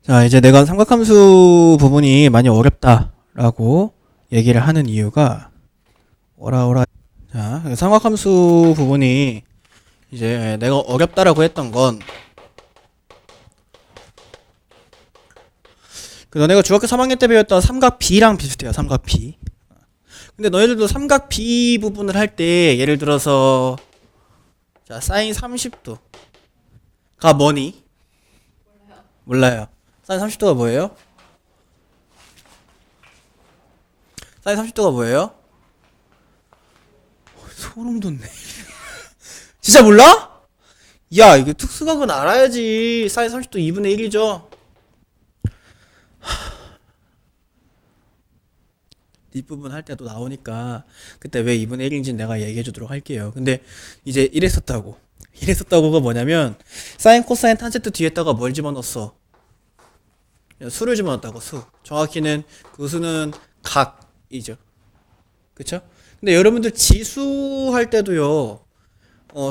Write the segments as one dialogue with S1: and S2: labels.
S1: 자, 이제 내가 삼각함수 부분이 많이 어렵다라고 얘기를 하는 이유가 오라. 자, 삼각함수 부분이 이제 내가 어렵다라고 했던 건 너네가 중학교 3학년 때 배웠던 삼각 B랑 비슷해요. 삼각 B. 근데 너희들도 삼각 B 부분을 할 때 예를 들어서 자, 사인 30도가 뭐니? 몰라요. 사인 30도가 뭐예요? 사인 30도가 뭐예요? 소름 돋네. 진짜 몰라? 야, 이거 특수각은 알아야지. 사인 30도 2분의 1이죠. 뒷부분 할 때도 나오니까 그때 왜 2분의 1인지 내가 얘기해 주도록 할게요. 근데 이제 이랬었다고가 뭐냐면 사인 코사인 탄젠트 뒤에다가 뭘 집어넣었어? 수를 집어넣었다고. 수. 정확히는 그 수는 각이죠. 그쵸? 근데 여러분들 지수 할 때도요,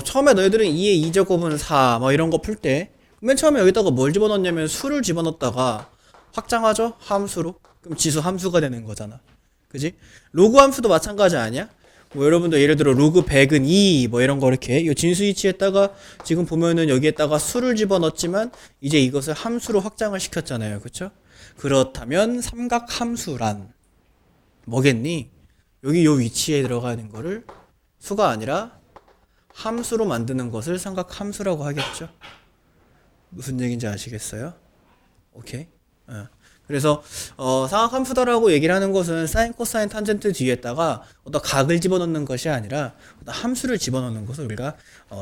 S1: 처음에 너희들은 2의 2제곱은 4 뭐 이런 거 풀 때 맨 처음에 여기다가 뭘 집어넣냐면 수를 집어넣었다가 확장하죠? 함수로. 그럼 지수 함수가 되는 거잖아. 그지? 로그 함수도 마찬가지 아니야? 뭐 여러분들 예를 들어 로그 100은 2 뭐 이런 거 이렇게 이 진수 이치에다가 지금 보면은 여기에다가 수를 집어넣었지만 이제 이것을 함수로 확장을 시켰잖아요. 그쵸? 그렇다면 삼각 함수란 뭐겠니? 여기 요 위치에 들어가는 거를 수가 아니라 함수로 만드는 것을 삼각 함수라고 하겠죠? 무슨 얘기인지 아시겠어요? 오케이? 그래서 삼각함수다라고 얘기를 하는 것은 사인, 코사인, 탄젠트 뒤에다가 어떤 각을 집어넣는 것이 아니라 어떤 함수를 집어넣는 것을 우리가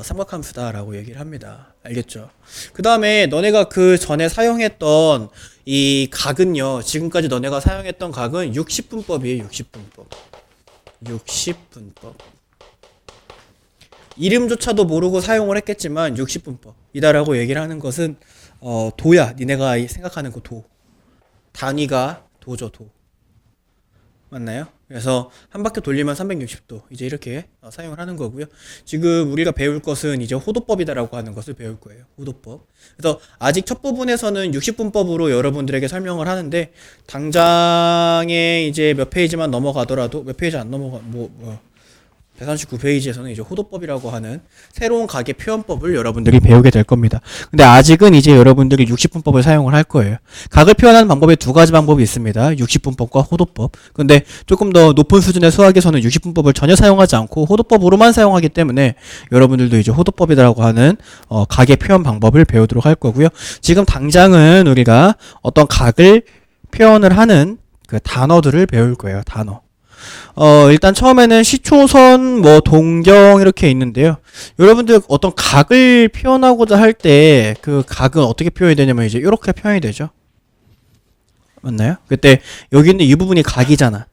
S1: 삼각함수다라고 얘기를 합니다. 알겠죠? 그 다음에 너네가 그 전에 사용했던 이 각은요, 지금까지 너네가 사용했던 각은 60분법이에요. 60분법. 60분법. 이름조차도 모르고 사용을 했겠지만 60분법이다라고 얘기를 하는 것은 도야. 니네가 생각하는 그 도. 단위가 도죠, 도. 맞나요? 그래서 한 바퀴 돌리면 360도. 이제 이렇게 사용을 하는 거고요. 지금 우리가 배울 것은 이제 호도법이다라고 하는 것을 배울 거예요. 호도법. 그래서 아직 첫 부분에서는 60분법으로 여러분들에게 설명을 하는데 당장에 이제 몇 페이지만 넘어가더라도 몇 페이지 안 넘어가 139페이지에서는 이제 호도법이라고 하는 새로운 각의 표현법을 여러분들이 배우게 될 겁니다. 근데 아직은 이제 여러분들이 60분법을 사용을 할 거예요. 각을 표현하는 방법에 두 가지 방법이 있습니다. 60분법과 호도법. 근데 조금 더 높은 수준의 수학에서는 60분법을 전혀 사용하지 않고 호도법으로만 사용하기 때문에 여러분들도 이제 호도법이라고 하는 각의 표현 방법을 배우도록 할 거고요. 지금 당장은 우리가 어떤 각을 표현을 하는 그 단어들을 배울 거예요. 단어. 일단 처음에는 시초선, 뭐, 동경, 이렇게 있는데요. 여러분들 어떤 각을 표현하고자 할 때, 그 각은 어떻게 표현이 되냐면, 이제, 이렇게 표현이 되죠. 맞나요? 그때, 여기 있는 이 부분이 각이잖아.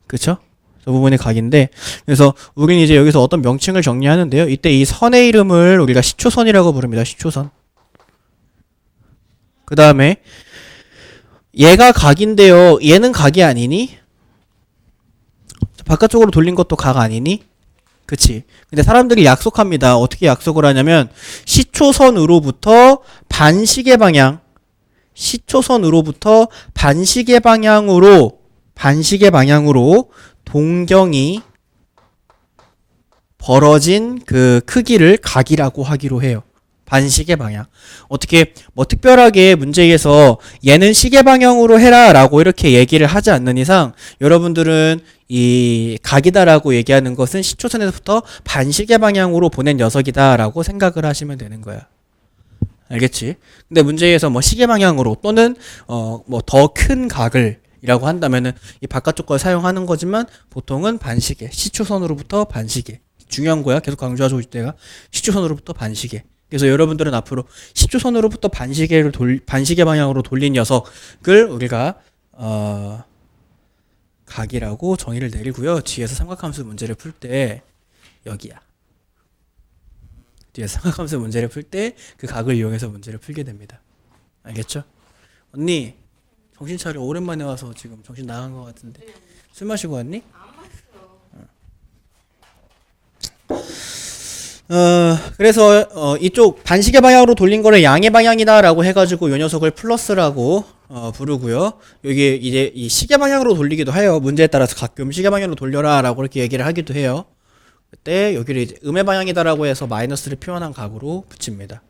S1: 그쵸? 저 부분이 각인데, 그래서, 우리는 이제 여기서 어떤 명칭을 정리하는데요. 이때 이 선의 이름을 우리가 시초선이라고 부릅니다. 시초선. 그 다음에, 얘가 각인데요. 얘는 각이 아니니? 바깥쪽으로 돌린 것도 각 아니니? 그치? 근데 사람들이 약속합니다. 어떻게 약속을 하냐면 시초선으로부터 반시계 방향으로 동경이 벌어진 그 크기를 각이라고 하기로 해요. 반시계 방향. 어떻게 뭐 특별하게 문제에서 얘는 시계 방향으로 해라 라고 이렇게 얘기를 하지 않는 이상 여러분들은 이 각이다라고 얘기하는 것은 시초선에서부터 반시계 방향으로 보낸 녀석이다 라고 생각을 하시면 되는 거야. 알겠지? 근데 문제에서 뭐 시계 방향으로 또는 뭐 더 큰 각을 이라고 한다면은 이 바깥쪽 걸 사용하는 거지만 보통은 반시계, 시초선으로부터 반시계. 중요한 거야. 계속 강조하고 있을 때가 시초선으로부터 반시계. 그래서 여러분들은 앞으로 시초선으로부터 반시계 방향으로 돌린 녀석을 우리가 각이라고 정의를 내리고요. 뒤에서 삼각함수 문제를 풀 때 여기야. 뒤에서 삼각함수 문제를 풀 때 그 각을 이용해서 문제를 풀게 됩니다. 알겠죠? 언니 정신 차려. 오랜만에 와서 지금 정신 나간 것 같은데 술 마시고 왔니?
S2: 안 마셨어.
S1: 그래서 이쪽 반시계 방향으로 돌린 거를 양의 방향이다라고 해가지고 요 녀석을 플러스라고 부르고요. 여기 이제 이 시계 방향으로 돌리기도 해요. 문제에 따라서 가끔 시계 방향으로 돌려라라고 이렇게 얘기를 하기도 해요. 그때 여기를 이제 음의 방향이다라고 해서 마이너스를 표현한 값으로 붙입니다.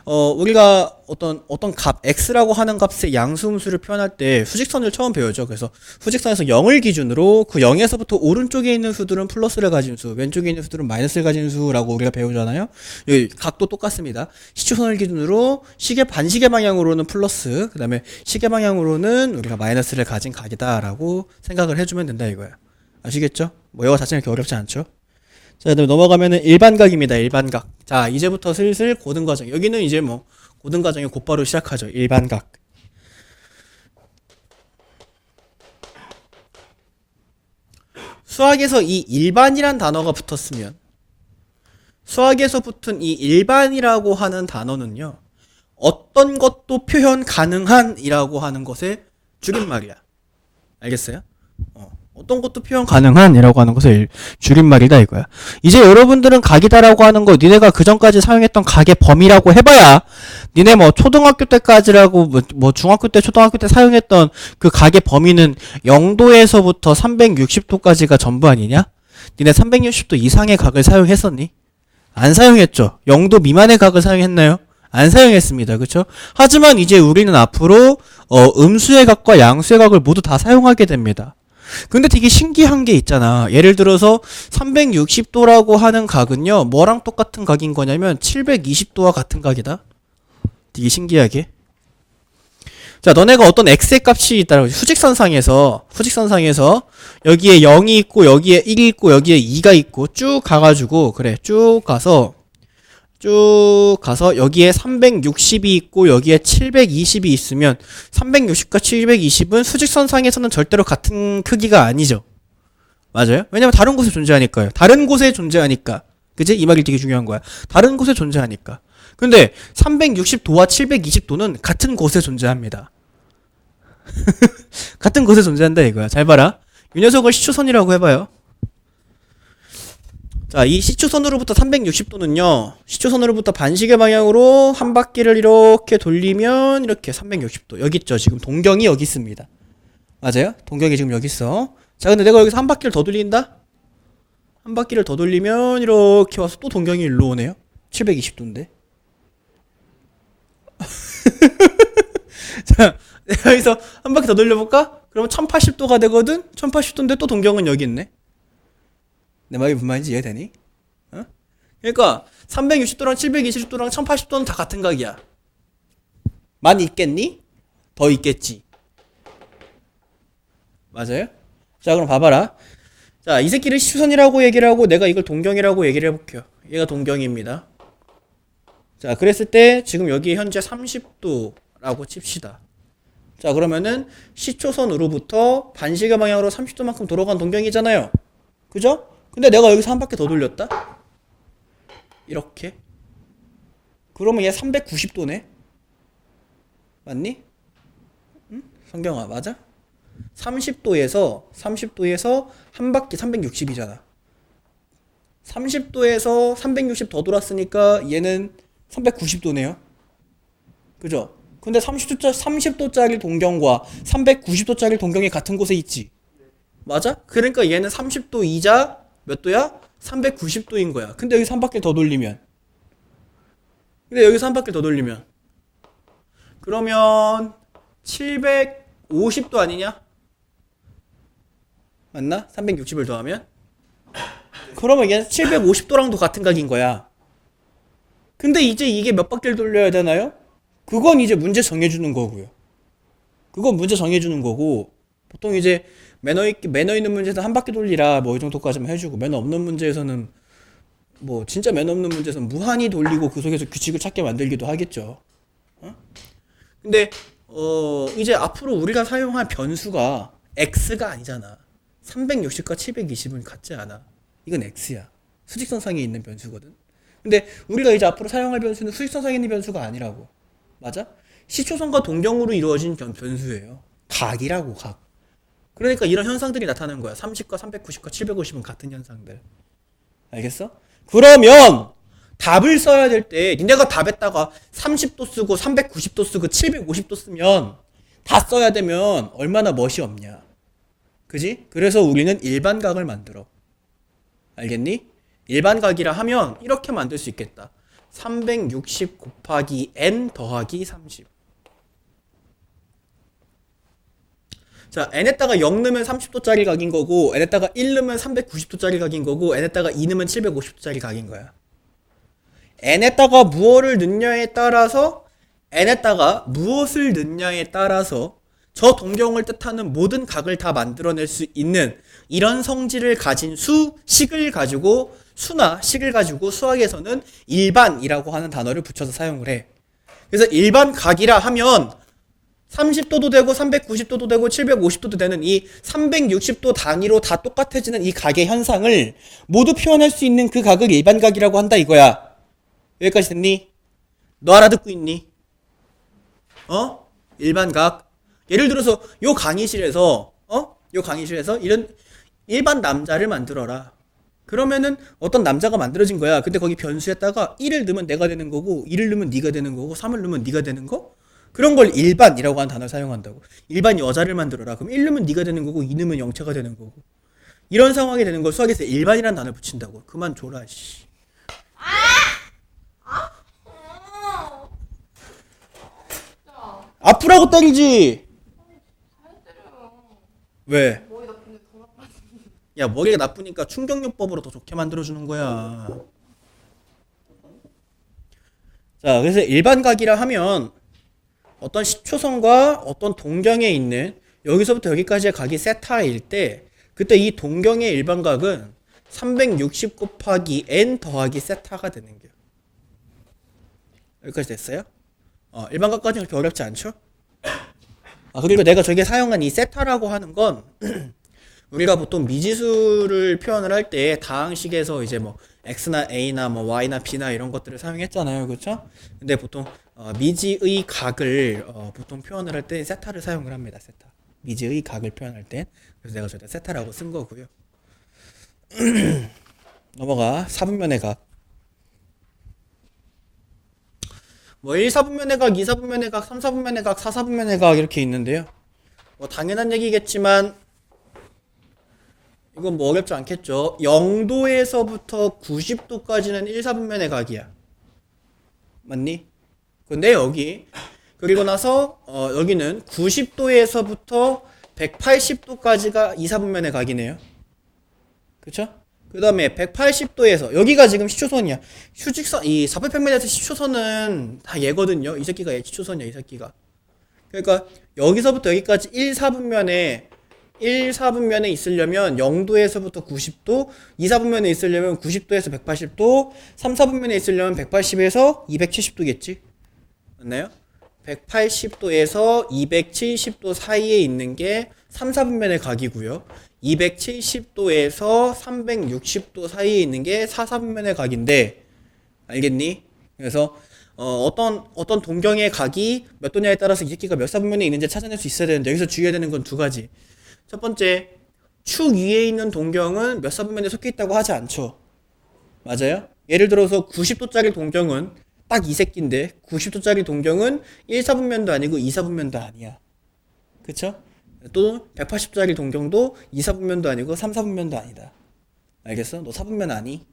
S1: 우리가 어떤 값, x라고 하는 값의 양수음수를 표현할 때 수직선을 처음 배우죠. 그래서 수직선에서 0을 기준으로 그 0에서부터 오른쪽에 있는 수들은 플러스를 가진 수, 왼쪽에 있는 수들은 마이너스를 가진 수라고 우리가 배우잖아요. 여기 각도 똑같습니다. 시초선을 기준으로 반시계 방향으로는 플러스, 그 다음에 시계 방향으로는 우리가 마이너스를 가진 각이다라고 생각을 해주면 된다 이거야. 아시겠죠? 뭐 영어 자체는 그렇게 어렵지 않죠? 자, 그다음에 넘어가면은 일반각입니다. 일반각. 자, 이제부터 슬슬 고등과정. 여기는 이제 뭐 고등과정이 곧바로 시작하죠. 일반각. 수학에서 이 일반이란 단어가 붙었으면 수학에서 붙은 이 일반이라고 하는 단어는요. 어떤 것도 표현 가능한 이라고 하는 것의 줄임말이야. 알겠어요? 어떤 것도 표현 가능한이라고 하는 것을 줄임말이다 이거야. 이제 여러분들은 각이다라고 하는 거 니네가 그 전까지 사용했던 각의 범위라고 해봐야 니네 뭐 초등학교 때까지라고 뭐 중학교 때 초등학교 때 사용했던 그 각의 범위는 0도에서부터 360도까지가 전부 아니냐? 니네 360도 이상의 각을 사용했었니? 안 사용했죠. 0도 미만의 각을 사용했나요? 안 사용했습니다. 그쵸? 하지만 이제 우리는 앞으로 음수의 각과 양수의 각을 모두 다 사용하게 됩니다. 근데 되게 신기한 게 있잖아. 예를 들어서 360도라고 하는 각은요, 뭐랑 똑같은 각인 거냐면 720도와 같은 각이다. 되게 신기하게. 자, 너네가 어떤 x의 값이 있다라고 수직선상에서 여기에 0이 있고 여기에 1이 있고 여기에 2가 있고 쭉 가가지고 그래 쭉 가서 여기에 360이 있고 여기에 720이 있으면 360과 720은 수직선상에서는 절대로 같은 크기가 아니죠. 맞아요? 왜냐면 다른 곳에 존재하니까요. 다른 곳에 존재하니까. 그치? 이 말이 되게 중요한 거야. 다른 곳에 존재하니까. 근데 360도와 720도는 같은 곳에 존재합니다. 같은 곳에 존재한다 이거야. 잘 봐라. 이 녀석을 시초선이라고 해봐요. 자, 이 시초선으로부터 360도는요, 시초선으로부터 반시계 방향으로 한 바퀴를 이렇게 돌리면, 이렇게 360도. 여기 있죠. 지금 동경이 여기 있습니다. 맞아요? 동경이 지금 여기 있어. 자, 근데 내가 여기서 한 바퀴를 더 돌린다? 한 바퀴를 더 돌리면, 이렇게 와서 또 동경이 일로 오네요. 720도인데. 자, 내가 여기서 한 바퀴 더 돌려볼까? 그러면 1080도가 되거든? 1080도인데 또 동경은 여기 있네. 내 말이 무슨 말인지 이해되니? 그러니까 360도랑 720도랑 1080도는 다 같은 각이야. 많이 있겠니? 더 있겠지. 맞아요? 자, 그럼 봐봐라. 자, 이 새끼를 시초선이라고 얘기를 하고 내가 이걸 동경이라고 얘기를 해볼게요. 얘가 동경입니다. 자, 그랬을 때 지금 여기 현재 30도라고 칩시다. 자, 그러면은 시초선으로부터 반시계 방향으로 30도만큼 돌아간 동경이잖아요. 그죠? 근데 내가 여기서 한 바퀴 더 돌렸다? 이렇게. 그러면 얘 390도네? 맞니? 응? 성경아, 맞아? 30도에서 한 바퀴 360이잖아. 30도에서 360 더 돌았으니까 얘는 390도네요. 그죠? 근데 30도짜리 동경과 390도짜리 동경이 같은 곳에 있지. 맞아? 그러니까 얘는 30도이자 몇 도야? 390도인 거야. 근데 여기서 한 바퀴 더 돌리면 그러면 750도 아니냐? 맞나? 360을 더하면? 그러면 얘는 750도랑도 같은 각인 거야. 근데 이제 이게 몇 바퀴를 돌려야 되나요? 그건 이제 문제 정해주는 거고요. 보통 이제 매너 있는 문제에서 한 바퀴 돌리라 뭐 이 정도까지만 해주고, 매너 없는 문제에서는 뭐 진짜 매너 없는 문제에서는 무한히 돌리고 그 속에서 규칙을 찾게 만들기도 하겠죠. 근데 이제 앞으로 우리가 사용할 변수가 x가 아니잖아. 360과 720은 같지 않아. 이건 x야. 수직선상에 있는 변수거든. 근데 우리가 이제 앞으로 사용할 변수는 수직선상에 있는 변수가 아니라고. 맞아? 시초선과 동경으로 이루어진 변수예요. 각이라고, 각. 그러니까 이런 현상들이 나타나는 거야. 30과 390과 750은 같은 현상들. 알겠어? 그러면 답을 써야 될 때 니네가 답에다가 30도 쓰고 390도 쓰고 750도 쓰면 다 써야 되면 얼마나 멋이 없냐. 그지? 그래서 우리는 일반각을 만들어. 알겠니? 일반각이라 하면 이렇게 만들 수 있겠다. 360 곱하기 n 더하기 30. 자, n에다가 0 넣으면 30도짜리 각인 거고 n에다가 1 넣으면 390도짜리 각인 거고 n에다가 2 넣으면 750도짜리 각인 거야. n에다가 무엇을 넣냐에 따라서 n에다가 무엇을 넣냐에 따라서 저 동경을 뜻하는 모든 각을 다 만들어낼 수 있는 이런 성질을 가진 수식을 가지고 수나 식을 가지고 수학에서는 일반이라고 하는 단어를 붙여서 사용을 해. 그래서 일반각이라 하면 30도도 되고 390도도 되고 750도도 되는 이 360도 단위로 다 똑같아지는 이 각의 현상을 모두 표현할 수 있는 그 각을 일반각이라고 한다 이거야. 여기까지 됐니? 너 알아듣고 있니? 일반각. 예를 들어서 요 강의실에서 이런 일반 남자를 만들어라. 그러면은 어떤 남자가 만들어진 거야. 근데 거기 변수에다가 1을 넣으면 내가 되는 거고 2를 넣으면 네가 되는 거고 3을 넣으면 네가 되는 거? 그런 걸 일반이라고 하는 단어를 사용한다고. 일반 여자를 만들어라. 그럼 1 넣으면 네가 되는 거고 2 넣으면 영체가 되는 거고. 이런 상황이 되는 걸 수학에서 일반이라는 단어를 붙인다고. 그만 줘라 씨. 아프라고 때리지. 왜? 야, 머리가 나쁘니까 충격요법으로 더 좋게 만들어주는 거야. 자, 그래서 일반각이라 하면 어떤 시초선과 어떤 동경에 있는 여기서부터 여기까지의 각이 세타일 때 그때 이 동경의 일반각은 360 곱하기 n 더하기 세타가 되는 거예요. 여기까지 됐어요? 일반각까지는 그렇게 어렵지 않죠? 그리고 내가 저기에 사용한 이 세타라고 하는 건 우리가 보통 미지수를 표현을 할 때 다항식에서 이제 뭐 x나 a나 뭐 y나 b나 이런 것들을 사용했잖아요, 그렇죠? 근데 보통 미지의 각을 보통 표현을 할 때 세타를 사용을 합니다. 세타. 미지의 각을 표현할 땐. 그래서 내가 저기다 세타라고 쓴 거고요. 넘어가. 4분면의 각. 뭐 1사분면의 각, 2사분면의 각, 3사분면의 각, 4사분면의 각 이렇게 있는데요. 뭐 당연한 얘기겠지만 이건 뭐 어렵지 않겠죠. 0도에서부터 90도까지는 1사분면의 각이야. 맞니? 근데 여기 그리고 나서 여기는 90도에서부터 180도까지가 2사분면의 각이네요. 그쵸? 그 다음에 180도에서 여기가 지금 시초선이야. 휴직선 이 사표평면에서 시초선은 다 얘거든요. 이 새끼가 얘 시초선이야. 이 새끼가. 그러니까 여기서부터 여기까지 1사분면에 있으려면 0도에서부터 90도, 2사분면에 있으려면 90도에서 180도, 3사분면에 있으려면 180에서 270도겠지. 맞나요? 180도에서 270도 사이에 있는 게 3사분면의 각이고요. 270도에서 360도 사이에 있는 게 4사분면의 각인데, 알겠니? 그래서 어떤 동경의 각이 몇 도냐에 따라서 이 새끼가 몇 사분면에 있는지 찾아낼 수 있어야 되는데 여기서 주의해야 되는 건 두 가지. 첫 번째, 축 위에 있는 동경은 몇 사분면에 속해 있다고 하지 않죠. 맞아요? 예를 들어서 90도짜리 동경은 딱 이 새끼인데 90도짜리 동경은 1사분면도 아니고 2사분면도 아니야. 그쵸? 또 180짜리 동경도 2사분면도 아니고 3사분면도 아니다. 알겠어? 너 사분면 아니?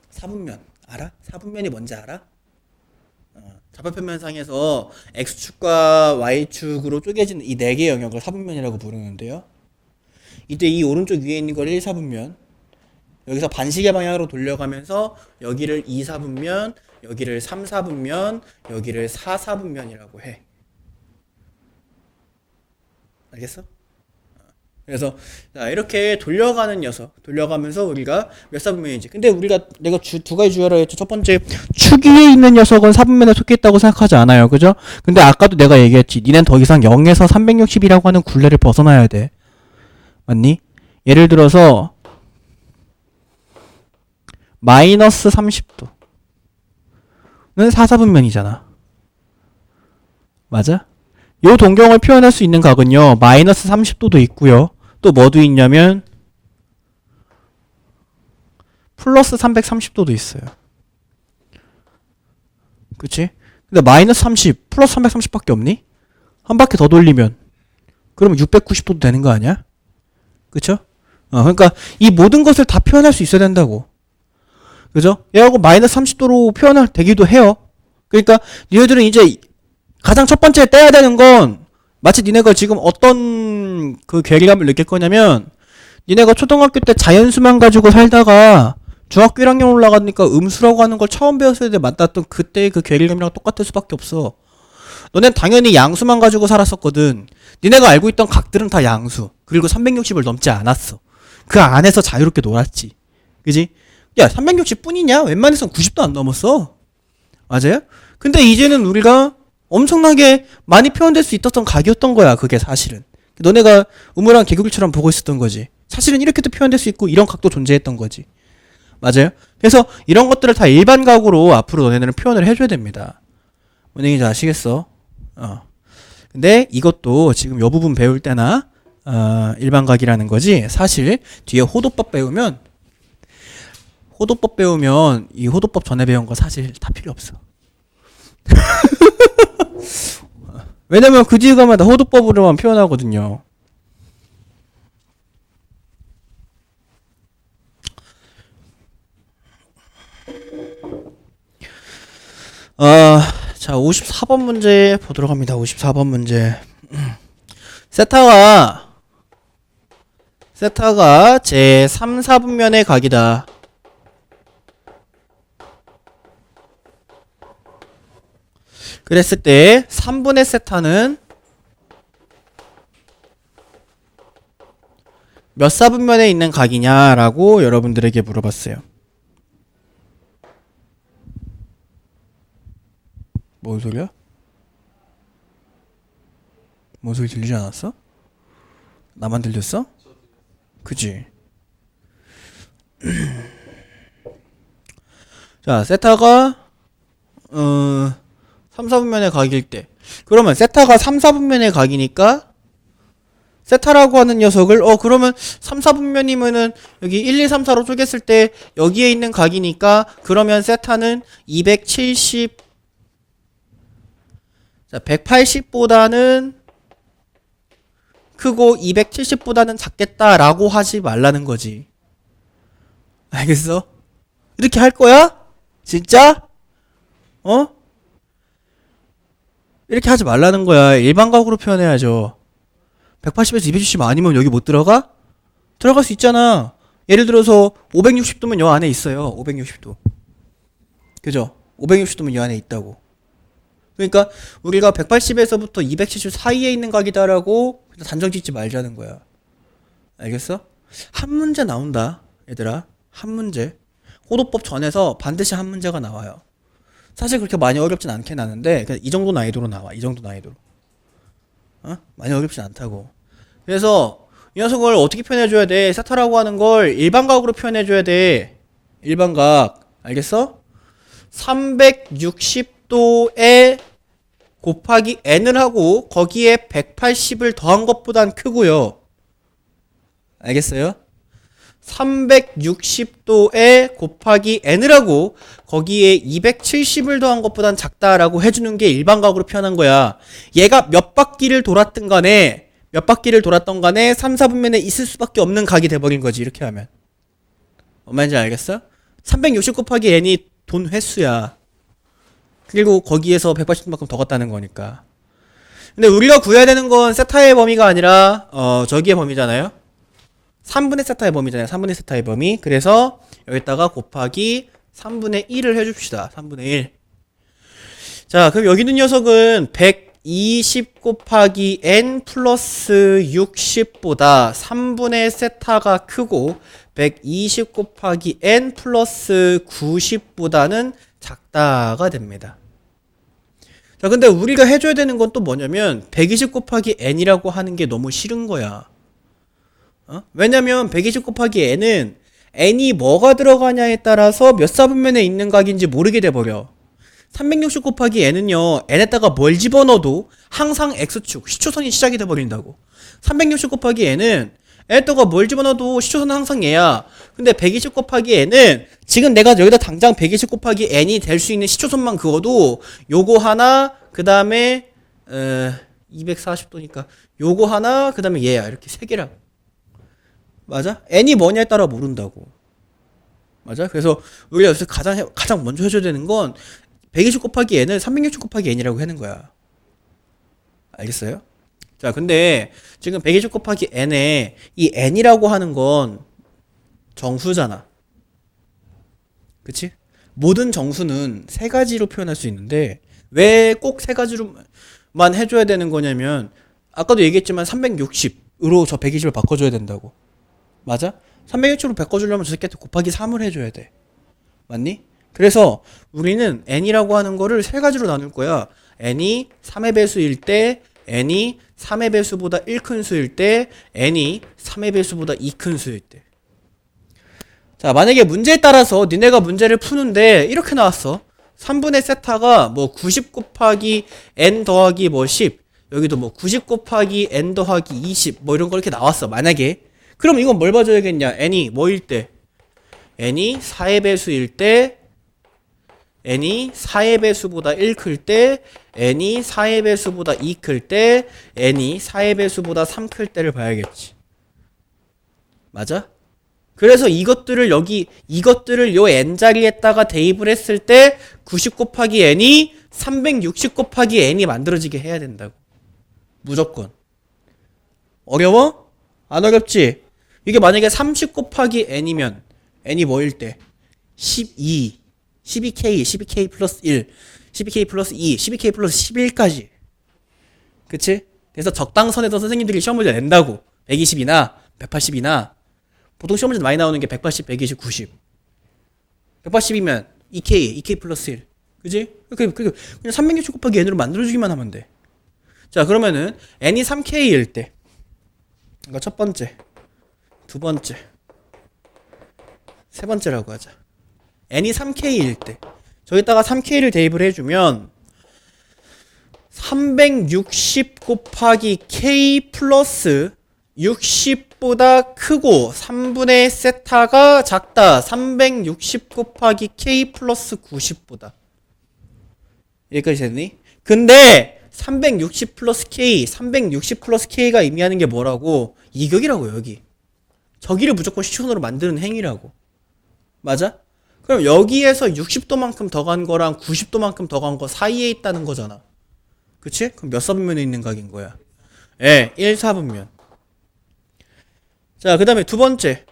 S1: 사분면 알아? 사분면이 뭔지 알아? 좌표평면상에서 X축과 Y축으로 쪼개진 이 4개의 영역을 사분면이라고 부르는데요. 이때 이 오른쪽 위에 있는 걸 1사분면, 여기서 반시계 방향으로 돌려가면서 여기를 2사분면, 여기를 3사분면, 여기를 4사분면이라고 해. 알겠어? 그래서 자, 이렇게 돌려가는 녀석, 돌려가면서 우리가 몇 사분면인지. 근데 내가 두 가지 주의하라 했죠. 첫 번째, 축 위에 있는 녀석은 사분면에 속해 있다고 생각하지 않아요. 그죠? 근데 아까도 내가 얘기했지. 니넨 더 이상 0에서 360이라고 하는 굴레를 벗어나야 돼. 맞니? 예를 들어서 마이너스 30도는 4사분면이잖아. 맞아? 요 동경을 표현할 수 있는 각은요, 마이너스 30도도 있고요, 또 뭐도 있냐면 플러스 330도도 있어요. 그치? 근데 마이너스 30 플러스 330밖에 없니? 한 바퀴 더 돌리면 그러면 690도도 되는 거 아니야? 그쵸? 그러니까 이 모든 것을 다 표현할 수 있어야 된다고. 그죠? 얘하고 마이너스 30도로 표현할 되기도 해요. 그러니까 니네들은 이제 가장 첫 번째 떼야 되는 건 마치 니네가 지금 어떤 그 괴리감을 느낄 거냐면 니네가 초등학교 때 자연수만 가지고 살다가 중학교 1학년 올라가니까 음수라고 하는 걸 처음 배웠을 때 만났던 그때의 그 괴리감이랑 똑같을 수밖에 없어. 너넨 당연히 양수만 가지고 살았었거든. 니네가 알고 있던 각들은 다 양수. 그리고 360을 넘지 않았어. 그 안에서 자유롭게 놀았지. 그지? 야, 360 뿐이냐? 웬만해선 90도 안 넘었어. 맞아요? 근데 이제는 우리가 엄청나게 많이 표현될 수 있었던 각이었던 거야. 그게 사실은. 너네가 우물안 개구리처럼 보고 있었던 거지. 사실은 이렇게도 표현될 수 있고 이런 각도 존재했던 거지. 맞아요? 그래서 이런 것들을 다 일반 각으로 앞으로 너네들은 표현을 해줘야 됩니다. 뭔 얘기인지 아시겠어? 근데 이것도 지금 요 부분 배울 때나 일반 각이라는 거지. 사실 뒤에 호도법 배우면 이 호도법 전에 배운 거 사실 다 필요 없어. 왜냐면 그 뒤에 가면 다 호도법으로만 표현하거든요. 자, 54번 문제 보도록 합니다. 54번 문제. 세타가 제 3, 4분면의 각이다. 그랬을 때 3분의 세타는 몇 사분면에 있는 각이냐라고 여러분들에게 물어봤어요. 뭔 소리야? 뭔 소리 들리지 않았어? 나만 들렸어? 그치? 자, 세타가 3, 4분면의 각일 때 그러면 세타가 3, 4분면의 각이니까 세타라고 하는 녀석을 그러면 3, 4분면이면은 여기 1, 2, 3, 4로 쪼갰을 때 여기에 있는 각이니까 그러면 세타는 270 자, 180보다는 크고 270보다는 작겠다라고 하지 말라는 거지. 알겠어? 이렇게 할 거야? 진짜? 이렇게 하지 말라는 거야. 일반각으로 표현해야죠. 180에서 270 아니면 여기 못 들어가? 들어갈 수 있잖아. 예를 들어서 560도면 여 안에 있어요. 560도. 그죠? 560도면 여 안에 있다고. 그러니까 우리가 180에서부터 270 사이에 있는 각이다라고 단정 짓지 말자는 거야. 알겠어? 한 문제 나온다. 얘들아. 한 문제. 호도법 전에서 반드시 한 문제가 나와요. 사실 그렇게 많이 어렵진 않게 나는데 이 정도 난이도로 나와. 이 정도 난이도로. 많이 어렵진 않다고. 그래서 이 녀석을 어떻게 표현해줘야 돼? 세타라고 하는 걸 일반각으로 표현해줘야 돼. 일반각. 알겠어? 360도에 곱하기 n을 하고 거기에 180을 더한 것보단 크고요. 알겠어요? 360도에 곱하기 n을 하고 거기에 270을 더한 것보단 작다라고 해주는 게 일반각으로 표현한 거야. 얘가 몇 바퀴를 돌았던 간에 3, 4분면에 있을 수밖에 없는 각이 돼버린 거지. 이렇게 하면 뭔 말인지 알겠어? 360 곱하기 n이 돈 횟수야. 그리고 거기에서 180만큼 더 갔다는 거니까. 근데 우리가 구해야 되는 건 세타의 범위가 아니라 저기의 범위잖아요. 3분의 세타의 범위잖아요. 3분의 세타의 범위. 그래서 여기다가 곱하기 3분의 1을 해줍시다. 3분의 1. 자, 그럼 여기 있는 녀석은 120 곱하기 n 플러스 60보다 3분의 세타가 크고 120 곱하기 n 플러스 90보다는 작다가 됩니다. 자, 근데 우리가 해줘야 되는 건 또 뭐냐면 120 곱하기 n이라고 하는 게 너무 싫은 거야. 왜냐면 120 곱하기 n은 n이 뭐가 들어가냐에 따라서 몇 사분면에 있는 각인지 모르게 돼버려. 360 곱하기 n은요, n에다가 뭘 집어넣어도 항상 x축, 시초선이 시작이 돼버린다고. 360 곱하기 n은 n또가 뭘 집어넣어도 시초선은 항상 얘야. 근데 120 곱하기 n은 지금 내가 여기다 당장 120 곱하기 n이 될 수 있는 시초선만 그어도 요거 하나 그 다음에 240도니까 요거 하나 그 다음에 얘야. 이렇게 세 개라. 맞아? n이 뭐냐에 따라 모른다고. 맞아? 그래서 우리가 여기서 가장 먼저 해줘야 되는 건 120 곱하기 n을 360 곱하기 n이라고 하는 거야. 알겠어요? 자, 근데 지금 120 곱하기 n에 이 n이라고 하는 건 정수잖아. 그치? 모든 정수는 세 가지로 표현할 수 있는데 왜 꼭 세 가지로만 해줘야 되는 거냐면 아까도 얘기했지만 360으로 저 120을 바꿔줘야 된다고. 맞아? 360으로 바꿔주려면 저 새끼한테 곱하기 3을 해줘야 돼. 맞니? 그래서 우리는 n이라고 하는 거를 세 가지로 나눌 거야. n이 3의 배수일 때, n이 3의 배수보다 1 큰 수일 때, n이 3의 배수보다 2 큰 수일 때. 자, 만약에 문제에 따라서 니네가 문제를 푸는데 이렇게 나왔어. 3분의 세타가 뭐 90 곱하기 n 더하기 뭐 10, 여기도 뭐 90 곱하기 n 더하기 20 뭐 이런 거 이렇게 나왔어. 만약에. 그럼 이건 뭘 봐줘야겠냐? n이 뭐일 때? n이 4의 배수일 때, n이 4의 배수보다 1 클 때, n이 4의 배수보다 2 클 때, n이 4의 배수보다 3 클 때를 봐야겠지. 맞아? 그래서 이것들을 요 n자리에다가 대입을 했을 때 90 곱하기 n이 360 곱하기 n이 만들어지게 해야 된다고. 무조건. 어려워? 안 어렵지? 이게 만약에 30 곱하기 n이면 n이 뭐일 때? 12, 12k, 12k 플러스 1, 12k 플러스 2, 12k 플러스 11까지. 그치? 그래서 적당선에서 선생님들이 시험 문제 낸다고. 120이나 180이나 보통 시험 문제 많이 나오는 게 180, 120, 90. 180이면 2k 플러스 1. 그지? 그냥 360 곱하기 n으로 만들어주기만 하면 돼. 자, 그러면은 n이 3k일 때. 이거 첫 번째, 두 번째, 세 번째라고 하자. n이 3k일 때. 저기다가 3k를 대입을 해주면 360 곱하기 k 플러스 60보다 크고 3분의 세타가 작다. 360 곱하기 k 플러스 90보다. 여기까지 됐니? 근데 360 플러스 k, 360 플러스 k가 의미하는 게 뭐라고? 이격이라고. 여기 저기를 무조건 시초선으로 만드는 행위라고. 맞아? 그럼 여기에서 60도만큼 더 간 거랑 90도만큼 더 간 거 사이에 있다는 거잖아. 그치? 그럼 몇 사분면에 있는 각인 거야? 예, 1사분면. 자, 그 다음에 두 번째.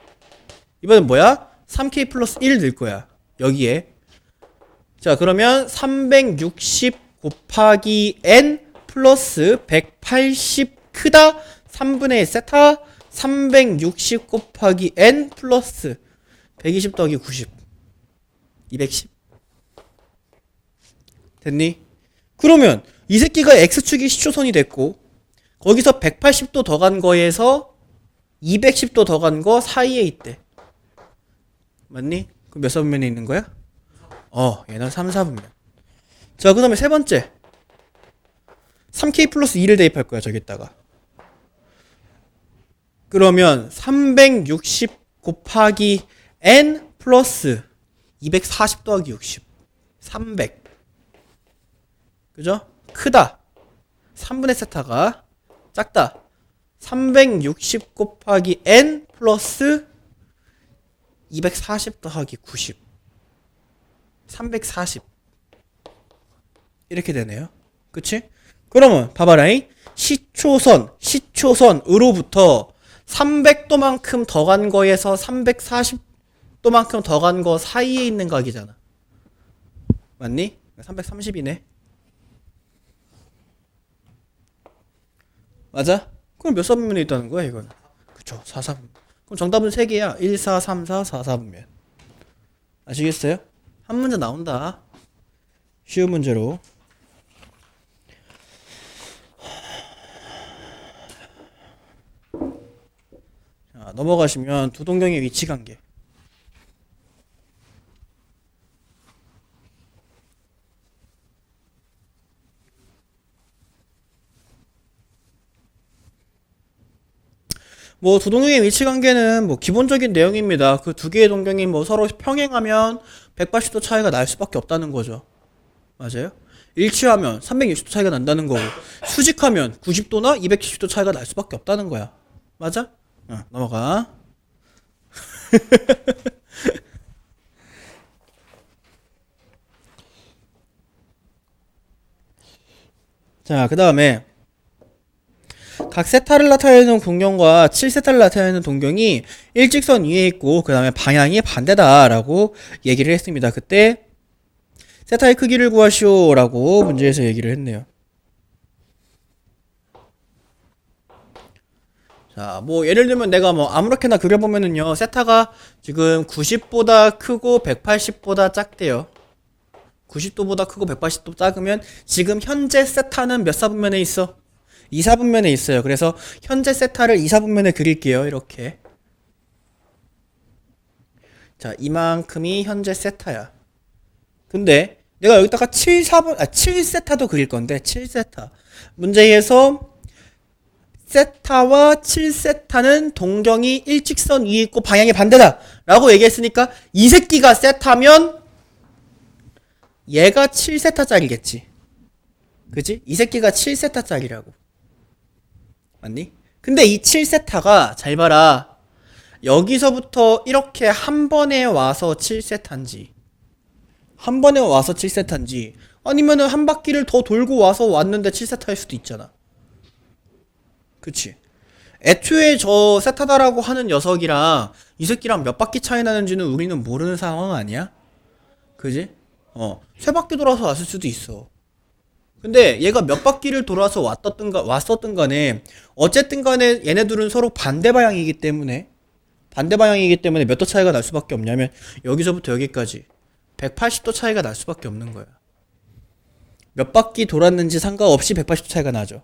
S1: 이번엔 뭐야? 3k 플러스 1 넣을 거야. 여기에. 자, 그러면 360 곱하기 n 플러스 180 크다 3분의 세타 360 곱하기 n 플러스 120 더하기 90 210 됐니? 그러면 이 새끼가 x축이 시초선이 됐고 거기서 180도 더 간 거에서 210도 더 간 거 사이에 있대. 맞니? 그럼 몇 사분면에 있는 거야? 얘는 3, 4분면. 자, 그 다음에 세 번째 3k 플러스 2를 대입할 거야. 저기다가. 그러면 360 곱하기 n 플러스 240 더하기 60 300. 그죠? 크다 3분의 세타가 작다 360 곱하기 n 플러스 240 더하기 90 340 이렇게 되네요. 그치? 그러면 봐봐라잉. 시초선으로부터 300도만큼 더 간 거에서 340도만큼 더 간 거 사이에 있는 각이잖아. 맞니? 330이네. 맞아? 그럼 몇 사분면에 있다는 거야 이건? 그쵸, 4사분면. 그럼 정답은 3개야. 1, 4, 3, 4, 4사분면. 아시겠어요? 한 문제 나온다. 쉬운 문제로. 자, 넘어가시면 두동경의 위치관계. 뭐 두 동경의 위치 관계는 뭐 기본적인 내용입니다. 그 두 개의 동경이 뭐 서로 평행하면 180도 차이가 날 수밖에 없다는 거죠. 맞아요? 일치하면 360도 차이가 난다는 거고, 수직하면 90도나 270도 차이가 날 수밖에 없다는 거야. 맞아? 넘어가. 자, 그 다음에 각 세타를 나타내는 동경과 7세타를 나타내는 동경이 일직선 위에 있고 그 다음에 방향이 반대다라고 얘기를 했습니다. 그때 세타의 크기를 구하시오 라고 문제에서 얘기를 했네요. 자, 뭐 예를 들면 내가 뭐 아무렇게나 그려보면은요, 세타가 지금 90보다 크고 180보다 작대요. 90도보다 크고 180도 작으면 지금 현재 세타는 몇 사분면에 있어? 2사분면에 있어요. 그래서 현재 세타를 2사분면에 그릴게요. 이렇게. 자, 이만큼이 현재 세타야. 근데 내가 여기다가 7세타도 그릴 건데 7세타. 문제에서 세타와 7세타는 동경이 일직선 위에 있고 방향이 반대다 라고 얘기했으니까 이 새끼가 세타면 얘가 7세타짜리겠지. 그치? 이 새끼가 7세타짜리라고. 맞니? 근데 이 7세타가 잘 봐라. 여기서부터 이렇게 한 번에 와서 7세타인지 한 번에 와서 7세타인지 아니면은 한 바퀴를 더 돌고 와서 왔는데 7세타일 수도 있잖아. 그치? 애초에 저 세타다라고 하는 녀석이랑 이 새끼랑 몇 바퀴 차이 나는지는 우리는 모르는 상황 아니야? 그지? 세 바퀴 돌아서 왔을 수도 있어. 근데 얘가 몇 바퀴를 돌아서 왔었든 간에 어쨌든 간에 얘네들은 서로 반대 방향이기 때문에 몇 도 차이가 날 수밖에 없냐면 여기서부터 여기까지 180도 차이가 날 수밖에 없는 거야. 몇 바퀴 돌았는지 상관없이 180도 차이가 나죠.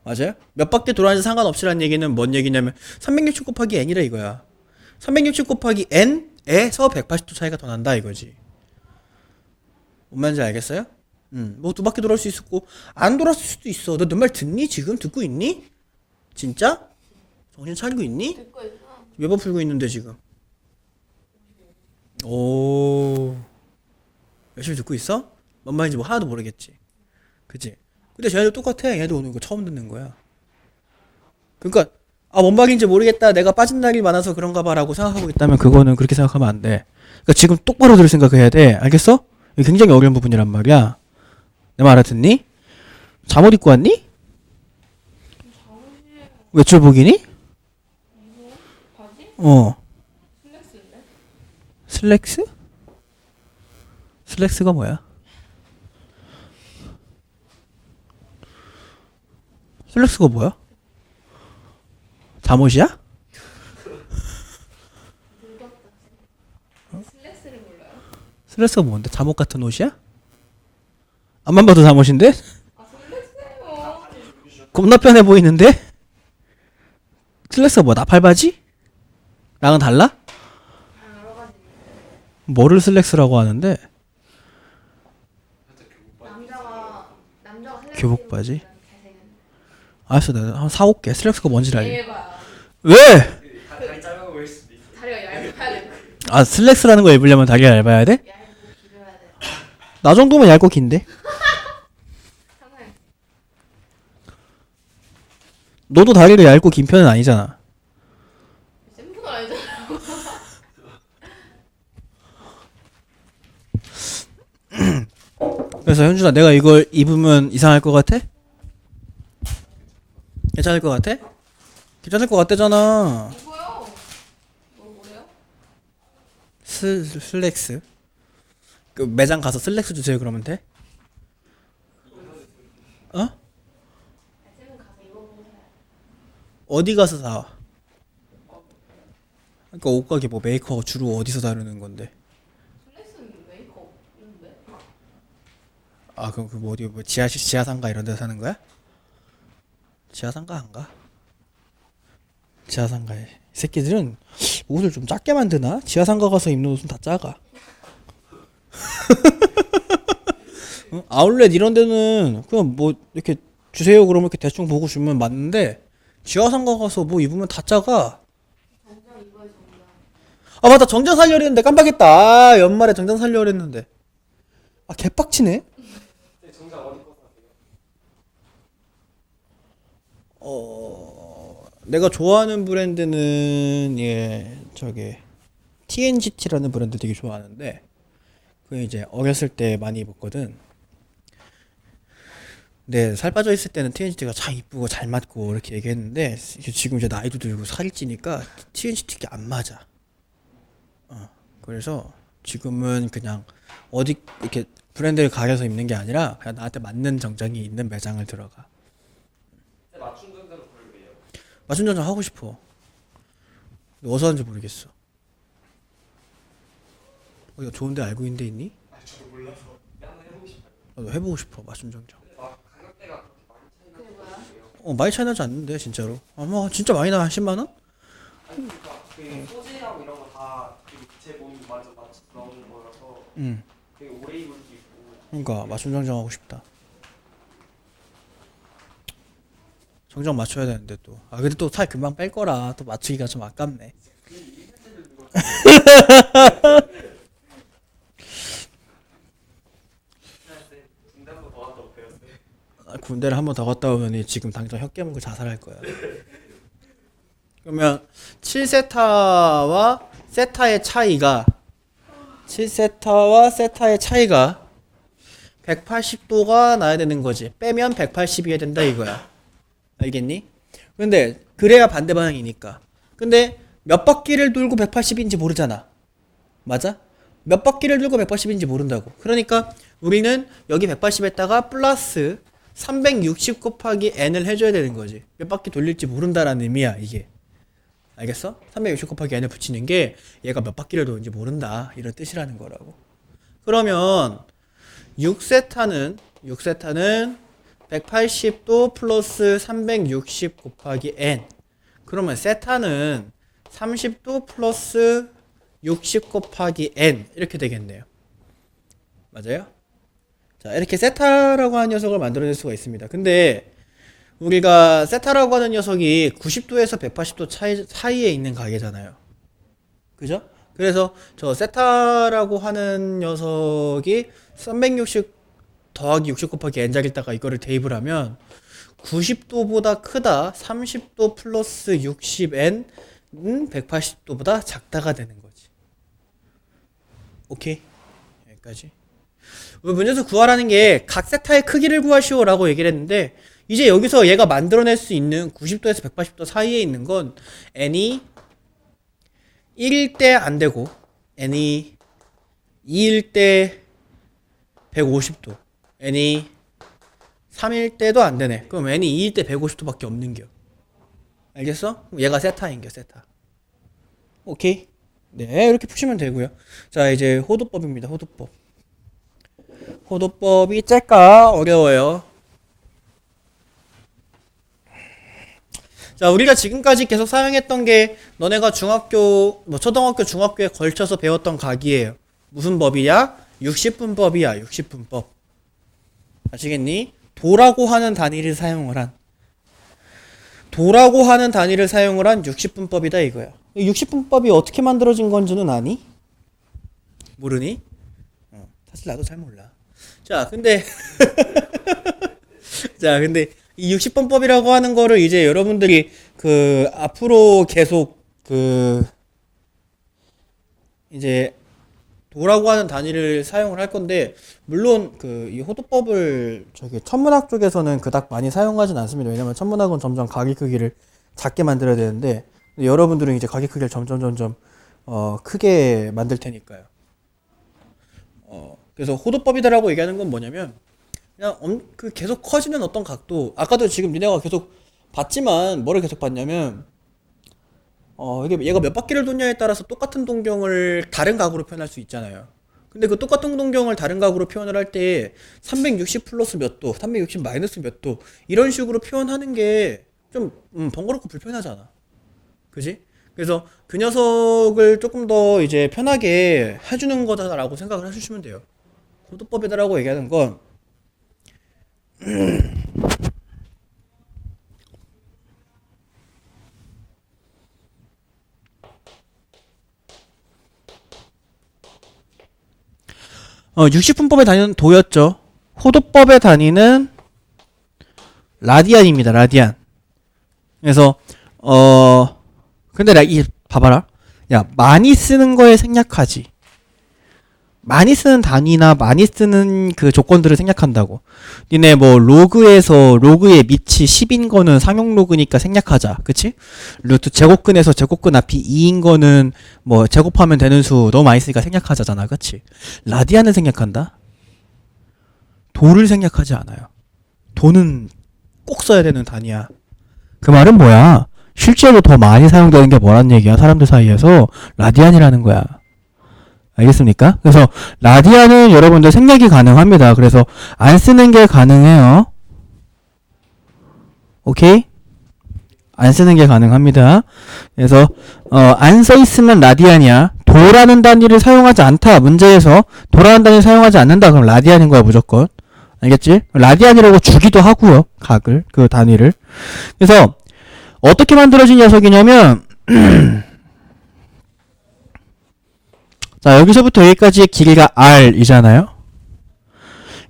S1: 맞아요? 몇 바퀴 돌았는지 상관없이라는 얘기는 뭔 얘기냐면 360 곱하기 n이라 이거야. 360 곱하기 n에서 180도 차이가 더 난다 이거지. 뭔 말인지 알겠어요? 뭐 두 바퀴 돌아올 수 있었고 안 돌았을 수도 있어. 너 내 말 듣니? 지금 듣고 있니? 진짜? 정신 차리고 있니?
S2: 듣고 있어.
S1: 몇 번 풀고 있는데 지금? 오, 열심히 듣고 있어? 뭔 말인지 뭐 하나도 모르겠지. 그치? 근데 쟤네도 똑같아. 얘네도 오늘 이거 처음 듣는 거야. 그러니까 뭔 말인지 모르겠다. 내가 빠진 날이 많아서 그런가 봐라고 생각하고 있다면 그거는 그렇게 생각하면 안 돼. 그러니까 지금 똑바로 들을 생각해야 돼. 알겠어? 이게 굉장히 어려운 부분이란 말이야. 내 말 알아듣니? 잠옷 입고 왔니? 외출복이니?
S2: 바지?
S1: 어.
S2: 슬랙스인데?
S1: 슬랙스? 슬랙스가 뭐야? 슬랙스가 뭐야? 잠옷이야?
S2: 슬랙스를 몰라요?
S1: 슬랙스가 뭔데? 잠옷 같은 옷이야? 앞만 봐도 잠옷인데?
S2: 아 슬랙스예요.
S1: 겁나 편해 보이는데? 슬랙스가 뭐야? 나팔바지? 나랑 달라?
S2: 아 여러 가지 있는데.
S1: 뭐를 슬랙스라고 하는데?
S2: 남자가 슬랙스
S1: 교복 바지?
S2: 입으면 잘생겼네.
S1: 알았어, 내가 한 4, 5개 슬랙스가 뭔지를 알게.
S2: 얘가
S1: 왜?
S3: 다리 짧아 보일 수도 있어.
S2: 다리가 얇아야 돼.
S1: 슬랙스라는 거 입으려면 다리가 얇아야 돼?
S2: 얇고 길어야 돼.
S1: 나 정도면 얇고 긴데?
S2: 상상해.
S1: 너도 다리가 얇고 긴 편은 아니잖아.
S2: 센 분은 아니잖아.
S1: 그래서 현준아, 내가 이걸 입으면 이상할 것 같아? 괜찮을 것 같아? 괜찮을 것 같대잖아.
S2: 이거요. 뭐래요?
S1: 슬랙스. 그 매장 가서 슬랙스 주세요 그러면 돼? 어?
S2: 쌤은 가서 입어보고 사요.
S1: 어디 가서 사? 그러니까 옷가게 뭐 메이커가 주로 어디서 다루는 건데?
S2: 슬랙스는 메이크업 있는데?
S1: 그럼 그 뭐 어디 뭐 지하상가 이런 데서 사는 거야? 지하상가 안 가? 지하상가에 이 새끼들은 옷을 좀 작게 만드나? 지하상가 가서 입는 옷은 다 작아. 아울렛 이런 데는 그냥 뭐 이렇게 주세요 그러면 이렇게 대충 보고 주면 맞는데 지하상가 가서 뭐 입으면 다 작아.
S2: 정장 입어야 정장.
S1: 아 맞다, 정장 살려고 했는데 깜빡했다. 아 연말에 정장 살려고 했는데. 아 개빡치네.
S3: 근데 정작 어디 거 사세요?
S1: 내가 좋아하는 브랜드는 저기 TNGT라는 브랜드 되게 좋아하는데 그 이제 어렸을 때 많이 입었거든. 근데 살 빠져 있을 때는 TNGT가 참 이쁘고 잘 맞고 이렇게 얘기했는데 이게 지금 이제 나이도 들고 살이 찌니까 TNGT 안 맞아. 그래서 지금은 그냥 어디 이렇게 브랜드를 가려서 입는 게 아니라 그냥 나한테 맞는 정장이 있는 매장을 들어가.
S3: 근데 맞춤 정도는 별로예요.
S1: 맞춤 정장 하고 싶어. 근데 어디서 하는지 모르겠어. 어디가 좋은데 알고 있는 데 있니?
S3: 아 저도 몰라서. 근데 한번 해보고 싶어요.
S1: 나도 해보고 싶어, 맞춤 정장.
S3: 근데 막 가격대가 그렇게 많이 차이
S2: 그게
S3: 나는
S2: 뭐야?
S3: 것 같아요.
S1: 많이 차이 나지 않는데 진짜로. 아마 진짜 많이 나. 한 10만 원?
S3: 아니 그러니까 그 소재랑 이런 거다제 몸이 완전 맞춰 나오는 거라서
S1: 응.
S3: 되게 오래 입을 수 있고.
S1: 그러니까 맞춤 정장 하고 싶다. 정장 맞춰야 되는데 또. 아 근데 또 살 금방 뺄 거라 또 맞추기가 좀 아깝네.
S3: 그 1세트를 누가 군대 한번 더 갔다 올게요.
S1: 군대를 한 번 더 갔다 오더니 지금 당장 혀 깨물고 자살할 거야. 그러면 7세타와 세타의 차이가 7세타와 세타의 차이가 180도가 나야 되는 거지. 빼면 180이어야 된다 이거야. 알겠니? 근데 그래야 반대 방향이니까. 근데 몇 바퀴를 돌고 180인지 모르잖아. 맞아? 몇 바퀴를 돌고 180인지 모른다고. 그러니까 우리는 여기 180에다가 플러스 360 곱하기 n을 해줘야 되는 거지. 몇 바퀴 돌릴지 모른다라는 의미야 이게. 알겠어? 360 곱하기 n을 붙이는 게 얘가 몇 바퀴를 도는지 모른다 이런 뜻이라는 거라고. 그러면 6세타는 180도 플러스 360 곱하기 n. 그러면 세타는 30도 플러스 60 곱하기 n 이렇게 되겠네요. 맞아요? 자, 이렇게 세타라고 하는 녀석을 만들어낼 수가 있습니다. 근데 우리가 세타라고 하는 녀석이 90도에서 180도 사이에 있는 가게잖아요. 그죠? 그래서 저 세타라고 하는 녀석이 360 더하기 60 곱하기 n자리에다가 이거를 대입을 하면 90도보다 크다 30도 플러스 60n은 180도보다 작다가 되는 거지. 오케이? 여기까지. 문제에서 구하라는 게 각 세타의 크기를 구하시오 라고 얘기를 했는데 이제 여기서 얘가 만들어낼 수 있는 90도에서 180도 사이에 있는 건 n이 1일 때 안 되고 n이 2일 때 150도 n이 3일 때도 안 되네. 그럼 n이 2일 때 150도밖에 없는겨. 알겠어? 얘가 세타인겨 세타. 오케이? 네, 이렇게 푸시면 되고요. 자, 이제 호도법입니다. 호도법. 호도법이 째까 어려워요. 자, 우리가 지금까지 계속 사용했던 게 너네가 중학교, 초등학교, 중학교에 걸쳐서 배웠던 각이에요. 무슨 법이야? 60분법이야. 60분법. 아시겠니? 도라고 하는 단위를 사용을 한. 도라고 하는 단위를 사용을 한 60분법이다 이거야. 60분법이 어떻게 만들어진 건지는 아니? 모르니? 사실 나도 잘 몰라. 자, 근데 자, 근데 이 60번법이라고 하는 거를 이제 여러분들이 그 앞으로 계속 그 이제 도라고 하는 단위를 사용을 할 건데 물론 그 이 호도법을 저기 천문학 쪽에서는 그닥 많이 사용하진 않습니다. 왜냐면 천문학은 점점 가기 크기를 작게 만들어야 되는데 여러분들은 이제 가기 크기를 점점 크게 만들 테니까요. 그래서 호도법이다라고 얘기하는 건 뭐냐면 그냥 그 계속 커지는 어떤 각도. 아까도 지금 니네가 계속 봤지만 뭐를 계속 봤냐면 이게 얘가 몇 바퀴를 도냐에 따라서 똑같은 동경을 다른 각으로 표현할 수 있잖아요. 근데 그 똑같은 동경을 다른 각으로 표현을 할 때 360 플러스 몇 도, 360 마이너스 몇 도 이런 식으로 표현하는 게 좀 번거롭고 불편하잖아. 그지? 그래서 그 녀석을 조금 더 이제 편하게 해주는 거다라고 생각을 해주시면 돼요. 호도법이다라고 얘기하는 건 60분법의 단위는 도였죠. 호도법의 단위는 라디안입니다. 라디안. 그래서 근데 봐봐라. 야, 많이 쓰는 거에 생략하지. 많이 쓰는 단위나 많이 쓰는 그 조건들을 생략한다고. 니네 뭐 로그에서 로그의 밑이 10인 거는 상용 로그니까 생략하자. 그치? 루트 제곱근에서 제곱근 앞이 2인 거는 뭐 제곱하면 되는 수 너무 많이 쓰니까 생략하자잖아. 그치? 라디안은 생략한다? 도를 생략하지 않아요. 도는 꼭 써야 되는 단위야. 그 말은 뭐야? 실제로 더 많이 사용되는 게 뭐란 얘기야? 사람들 사이에서 라디안이라는 거야. 알겠습니까? 그래서 라디안은 여러분들 생략이 가능합니다. 그래서 안 쓰는 게 가능해요. 오케이? 안 쓰는 게 가능합니다. 그래서 안 써 있으면 라디안이야. 도라는 단위를 사용하지 않다. 문제에서 도라는 단위를 사용하지 않는다. 그럼 라디안인 거야 무조건. 알겠지? 라디안이라고 주기도 하고요. 각을 그 단위를. 그래서 어떻게 만들어진 녀석이냐면 자, 여기서부터 여기까지의 길이가 r이잖아요.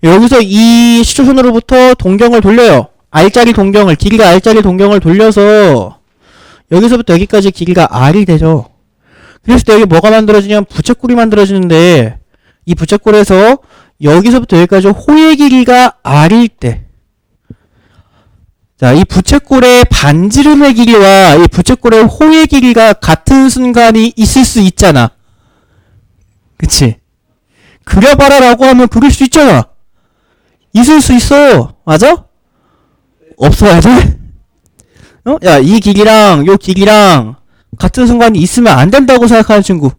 S1: 여기서 이 시초선으로부터 동경을 돌려요. r짜리 동경을, 길이가 r짜리 동경을 돌려서 여기서부터 여기까지 길이가 r이 되죠. 그래서 여기 뭐가 만들어지냐면 부채꼴이 만들어지는데 이 부채꼴에서 여기서부터 여기까지 호의 길이가 r일 때, 자, 이 부채꼴의 반지름의 길이와 이 부채꼴의 호의 길이가 같은 순간이 있을 수 있잖아. 그치? 그려봐라 라고 하면 그릴 수 있잖아. 있을 수 있어. 맞아? 없어야 돼? 야, 이 길이랑 요 길이랑 같은 순간이 있으면 안 된다고 생각하는 친구.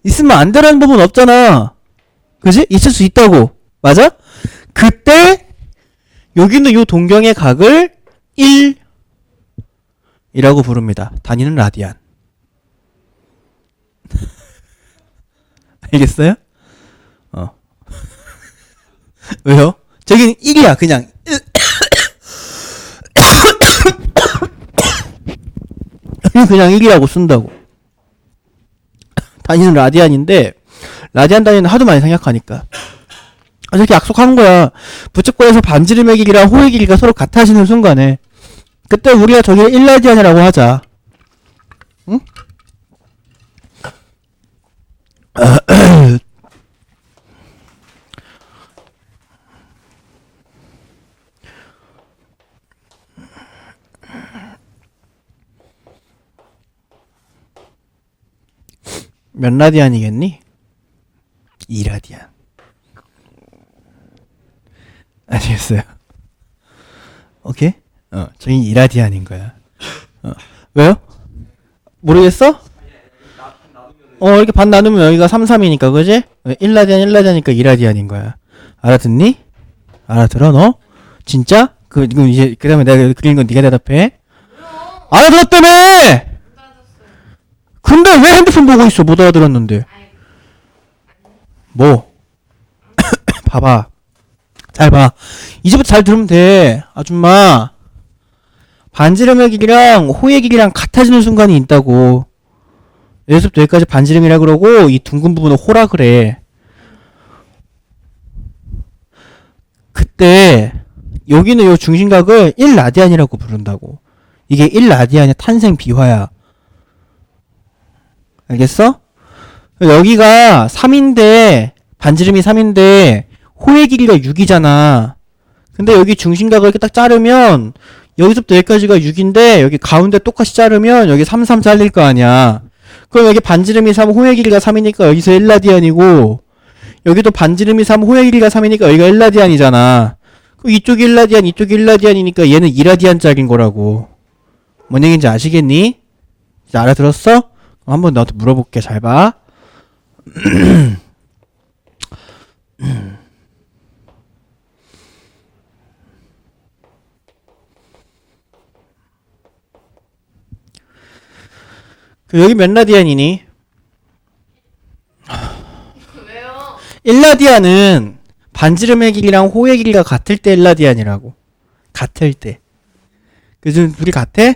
S1: 있으면 안 되라는 부분 없잖아. 그지? 있을 수 있다고. 맞아? 그때 여기는 요 동경의 각을 1이라고 부릅니다. 단위는 라디안. 알겠어요? 왜요? 저기는 1이야 그냥. 그냥 1이라고 쓴다고. 단위는 라디안인데 라디안 단위는 하도 많이 생략하니까 이렇게 약속한 거야. 부채꼴에서 반지름의 길이랑 호의 길이가 서로 같아지는 순간에 그때 우리가 저기를 1라디안이라고 하자. 응? 몇 라디안이겠니? 2라디안. 아시겠어요? 오케이? 저긴 2라디안인 거야. 왜요? 모르겠어? 이렇게 반 나누면 여기가 3, 3이니까, 그지? 1라디안, 1라디안이니까 2라디안인 거야. 알아듣니? 알아들어, 너? 진짜? 그럼 이제, 그 다음에 내가 그린 건 네가 대답해. 알아들었다며! 근데 왜 핸드폰 보고 있어? 못 알아들었는데. 뭐? 봐봐. 잘 봐. 이제부터 잘 들으면 돼. 아줌마. 반지름의 길이랑 호의 길이랑 같아지는 순간이 있다고. 여기서부터 여기까지 반지름이라 그러고 이 둥근 부분을 호라 그래. 그때 여기는 요 중심각을 1라디안이라고 부른다고. 이게 1라디안의 탄생 비화야. 알겠어? 여기가 3인데 반지름이 3인데 호의 길이가 6이잖아. 근데 여기 중심각을 이렇게 딱 자르면 여기서부터 여기까지가 6인데 여기 가운데 똑같이 자르면 여기 3, 3 잘릴 거 아니야. 그럼 여기 반지름이 3, 호의 길이가 3이니까 여기서 1라디안이고 여기도 반지름이 3, 호의 길이가 3이니까 여기가 1라디안이잖아. 그럼 이쪽이 1라디안, 이쪽이 1라디안이니까 얘는 2라디안짜리인 거라고. 뭔 얘기인지 아시겠니? 이제 알아들었어? 한번 너한테 물어볼게. 잘 봐. 여기 몇 라디안이니?
S2: 왜요?
S1: 1라디안은 반지름의 길이랑 호의 길이가 같을 때 1라디안이라고. 같을 때. 그래서 둘이 같아?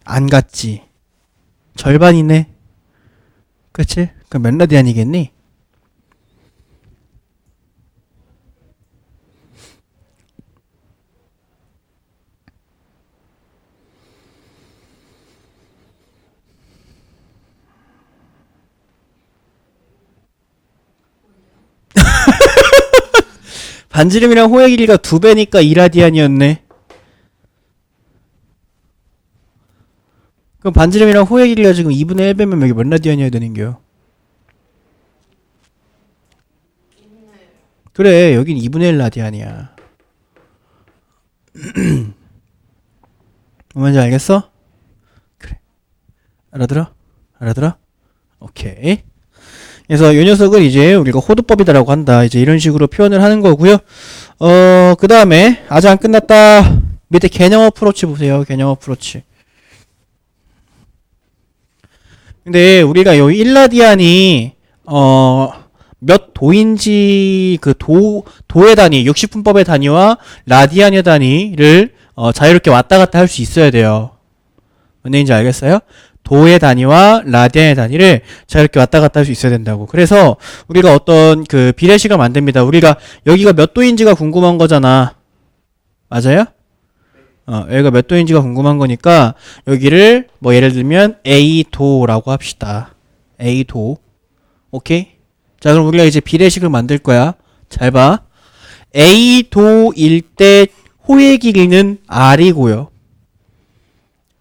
S1: 안 같지. 절반이네. 그치? 그럼 몇 라디안이겠니? 반지름이랑 호의 길이가 2배니까 2라디안이었네. 그럼 반지름이랑 호의 길이가 지금 2분의 1배면 여기 몇 라디안이어야 되는겨? 그래, 여긴 2분의 1 라디안이야. 뭔지 알겠어? 그래. 알아들어? 알아들어? 오케이. 그래서 이 녀석을 이제 우리가 호두법이다라고 한다. 이제 이런 식으로 표현을 하는 거고요. 그 다음에 아직 안 끝났다. 밑에 개념 어프로치 보세요. 개념 어프로치. 근데 우리가 요 1라디안이 몇 도인지 그 도의 단위, 60분법의 단위와 라디안의 단위를 자유롭게 왔다 갔다 할 수 있어야 돼요. 뭔 얘기인지 알겠어요? 도의 단위와 라디안의 단위를 자유롭게 왔다 갔다 할 수 있어야 된다고. 그래서 우리가 어떤 그 비례식을 만듭니다. 우리가 여기가 몇 도인지가 궁금한 거잖아. 맞아요? 여기가 몇 도인지가 궁금한 거니까 여기를 뭐 예를 들면 A도라고 합시다. A도. 오케이? 자, 그럼 우리가 이제 비례식을 만들 거야. 잘 봐. A도일 때 호의 길이는 R이고요.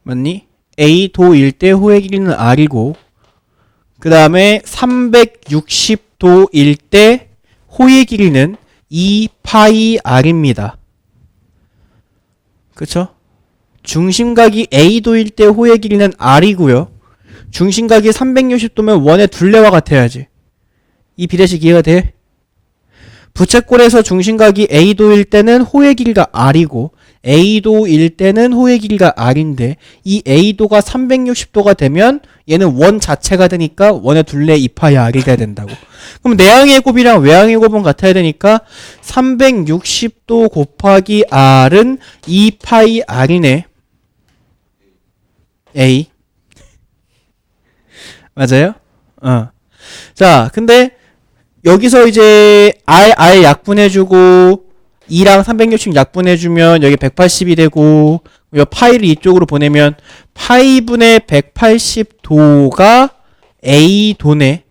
S1: 맞니? A도일 때 호의 길이는 R이고, 그 다음에 360도일 때 호의 길이는 2파이 R입니다. 그쵸? 중심각이 A도일 때 호의 길이는 R이고요. 중심각이 360도면 원의 둘레와 같아야지. 이 비례식 이해가 돼? 부채꼴에서 중심각이 A도일 때는 호의 길이가 R이고 A도일 때는 호의 길이가 R인데 이 A도가 360도가 되면 얘는 원 자체가 되니까 원의 둘레 2파이 R이 돼야 된다고. 그럼 내항의 곱이랑 외항의 곱은 같아야 되니까 360도 곱하기 R은 2파이 R이네. A. 맞아요? 자, 근데 여기서 이제 R 약분해주고 2랑 360 약분해주면 여기 180이 되고 이 파이를 이쪽으로 보내면 파이분의 180도가 A도네.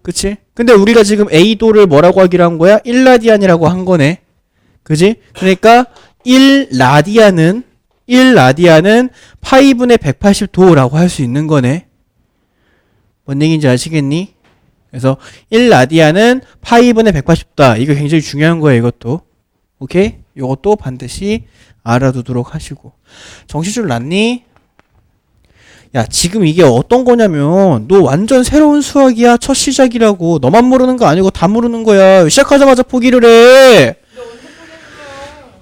S1: 그치? 근데 우리가 지금 A도를 뭐라고 하기로 한 거야? 1라디안이라고 한 거네. 그지? 그러니까 1라디안은 파이분의 180도라고 할 수 있는 거네. 뭔 얘기인지 아시겠니? 그래서 1라디안은 파이분의 180도다. 이거 굉장히 중요한 거예요, 이것도. 오케이? 이것도 반드시 알아두도록 하시고. 정시줄 났니? 야, 지금 이게 어떤 거냐면 너 완전 새로운 수학이야. 첫 시작이라고. 너만 모르는 거 아니고 다 모르는 거야. 시작하자마자 포기를 해.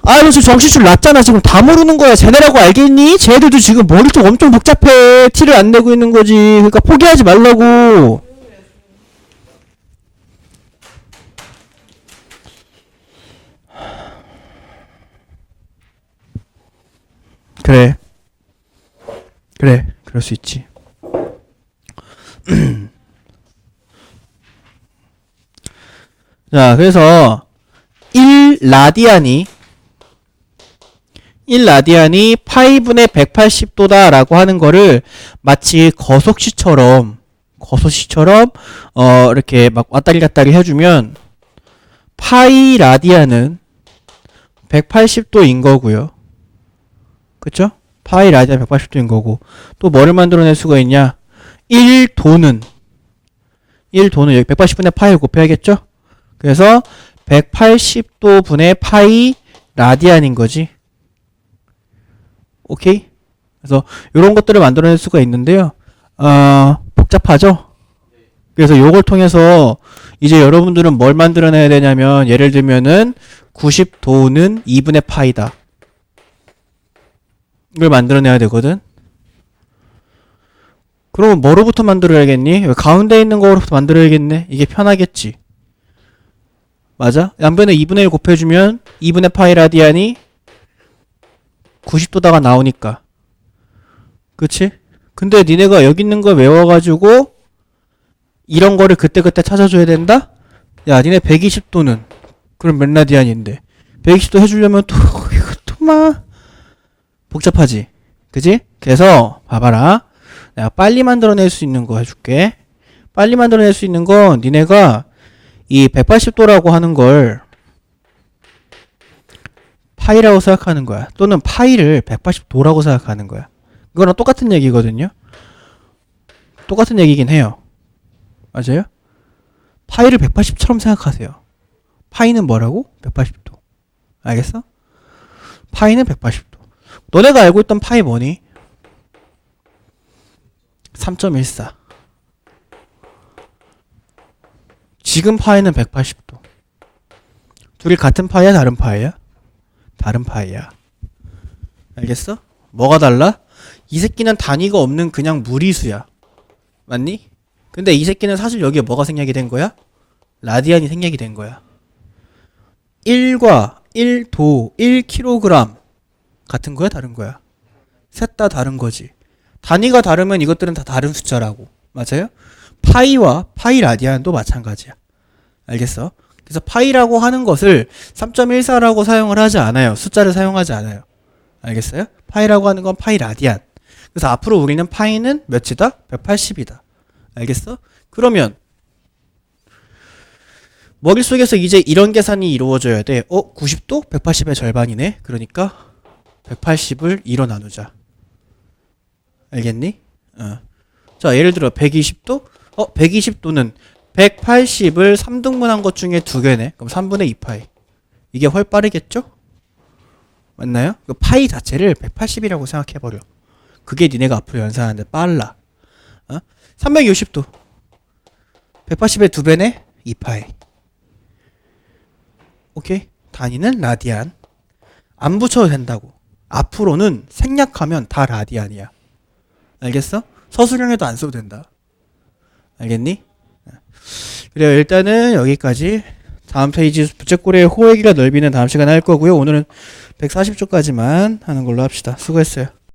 S1: 아, 너 지금 정시줄 났잖아. 지금 다 모르는 거야. 쟤네라고 알겠니? 쟤네들도 지금 머리통 엄청 복잡해. 티를 안 내고 있는 거지. 그러니까 포기하지 말라고. 그래. 그럴 수 있지. 자, 그래서 1라디안이 파이분의 180도다라고 하는 거를 마치 거속시처럼 이렇게 막 왔다리 갔다리 해주면 파이 라디안은 180도인 거고요. 그쵸? 파이 라디안 180도인 거고 또 뭐를 만들어낼 수가 있냐? 1도는 여기 180분의 파이를 곱해야겠죠? 그래서 180도 분의 파이 라디안인 거지. 오케이? 그래서 이런 것들을 만들어낼 수가 있는데요. 복잡하죠? 그래서 요걸 통해서 이제 여러분들은 뭘 만들어내야 되냐면 예를 들면은 90도는 2분의 파이다. 이걸 만들어내야 되거든. 그러면 뭐로부터 만들어야겠니? 가운데 있는 거로부터 만들어야겠네. 이게 편하겠지. 맞아? 양변에 2분의 1 곱해주면 2분의 파이 라디안이 90도다가 나오니까. 그치? 근데 니네가 여기 있는 거 외워가지고 이런 거를 그때그때 찾아줘야 된다? 야, 니네 120도는 그럼 몇 라디안인데 120도 해주려면 또 이것도 막 복잡하지, 그지? 그래서 봐봐라, 내가 빨리 만들어낼 수 있는 거 해줄게. 빨리 만들어낼 수 있는 건 니네가 이 180도라고 하는 걸 파이라고 생각하는 거야. 또는 파이를 180도라고 생각하는 거야. 이거랑 똑같은 얘기거든요. 똑같은 얘기긴 해요. 맞아요? 파이를 180처럼 생각하세요. 파이는 뭐라고? 180도. 알겠어? 파이는 180도. 너네가 알고 있던 파이 뭐니? 3.14. 지금 파이는 180도. 둘이 같은 파이야, 다른 파이야? 다른 파이야. 알겠어? 뭐가 달라? 이 새끼는 단위가 없는 그냥 무리수야. 맞니? 근데 이 새끼는 사실 여기에 뭐가 생략이 된 거야? 라디안이 생략이 된 거야. 1과 1도, 1kg 같은 거야, 다른 거야? 셋 다 다른 거지. 단위가 다르면 이것들은 다 다른 숫자라고. 맞아요? 파이와 파이 라디안도 마찬가지야. 알겠어? 그래서 파이라고 하는 것을 3.14라고 사용을 하지 않아요. 숫자를 사용하지 않아요. 알겠어요? 파이라고 하는 건 파이 라디안. 그래서 앞으로 우리는 파이는 몇이다? 180이다. 알겠어? 그러면 머릿속에서 이제 이런 계산이 이루어져야 돼. 90도? 180의 절반이네. 그러니까 180을 2로 나누자. 알겠니? 자, 예를 들어 120도? 120도는 180을 3등분한 것 중에 2개네. 그럼 3분의 2파이. 이게 훨 빠르겠죠? 맞나요? 그 파이 자체를 180이라고 생각해버려. 그게 니네가 앞으로 연산하는데 빨라. 360도. 180의 2배네? 2파이. 오케이? 단위는 라디안. 안 붙여도 된다고. 앞으로는 생략하면 다 라디안이야. 알겠어? 서술형에도 안 써도 된다. 알겠니? 그래요. 일단은 여기까지. 다음 페이지 부채꼴의 호의 길이와 넓이는 다음 시간에 할 거고요. 오늘은 140초까지만 하는 걸로 합시다. 수고했어요.